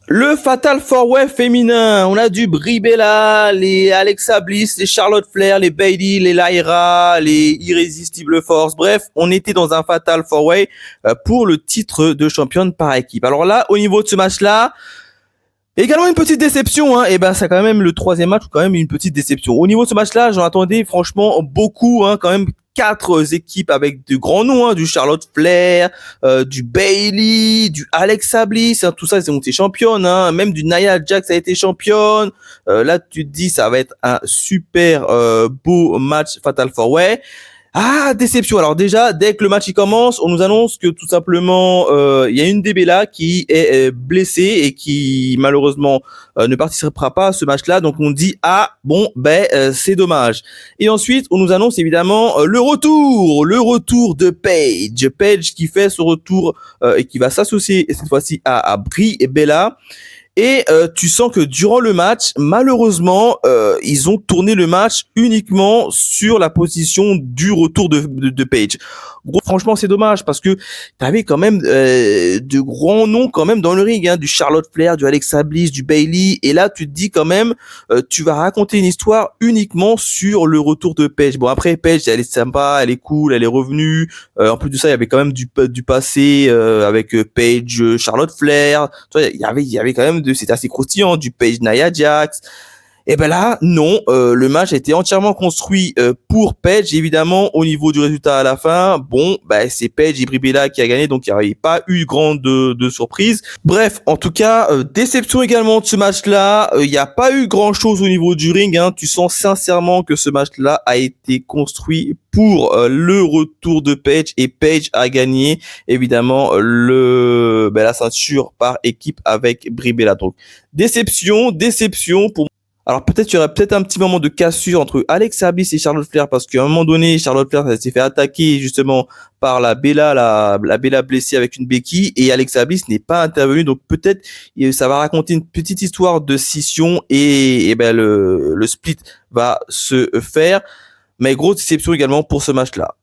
Le Fatal 4-Way féminin, on a du Brie Bella, les Alexa Bliss, les Charlotte Flair, les Bayley, les Lyra, les Irrésistibles Force. Bref, on était dans un Fatal 4-Way pour le titre de championne par équipe. Alors là, au niveau de ce match-là, également une petite déception, hein. Et ben, c'est quand même le troisième match, quand même une petite déception. Au niveau de ce match-là, j'en attendais franchement beaucoup, hein, quand même quatre équipes avec de grands noms, hein, du Charlotte Flair, du Bayley, du Alexa Bliss, hein, tout ça, ils ont été championnes, hein, même du Nia Jax a été championne. Là, tu te dis, ça va être un super beau match Fatal 4-Way. Ah, déception. Alors déjà, dès que le match il commence, on nous annonce que tout simplement, il y a une des Bella qui est blessée et qui malheureusement ne participera pas à ce match-là. Donc on dit ah bon c'est dommage. Et ensuite, on nous annonce évidemment le retour de Paige qui fait son retour et qui va s'associer cette fois-ci à Brie et Bella. Et tu sens que durant le match, malheureusement, ils ont tourné le match uniquement sur la position du retour de Page. Gros, franchement, c'est dommage parce que t'avais quand même de grands noms quand même dans le ring, hein, du Charlotte Flair, du Alexa Bliss, du Bayley. Et là, tu te dis quand même, tu vas raconter une histoire uniquement sur le retour de Page. Bon, après, Page, elle est sympa, elle est cool, elle est revenue. En plus de ça, il y avait quand même du passé avec Page, Charlotte Flair. Tu vois, il y avait quand même c'était assez croustillant, du Page Nia Jax. Et ben là, non, le match a été entièrement construit pour Page. Évidemment, au niveau du résultat à la fin, bon, c'est Page et Brie Bella qui a gagné, donc il n'y avait pas eu grande de surprise. Bref, en tout cas, déception également de ce match-là. Il n'y a pas eu grand-chose au niveau du ring, hein. Tu sens sincèrement que ce match-là a été construit pour le retour de Page, et Page a gagné évidemment la ceinture par équipe avec Brie Bella. Donc déception pour. Alors peut-être il y aurait peut-être un petit moment de cassure entre Alexa Bliss et Charlotte Flair, parce qu'à un moment donné, Charlotte Flair s'est fait attaquer justement par la Bella blessée avec une béquille, et Alexa Bliss n'est pas intervenue. Donc peut-être ça va raconter une petite histoire de scission, et le split va se faire. Mais grosse déception également pour ce match-là.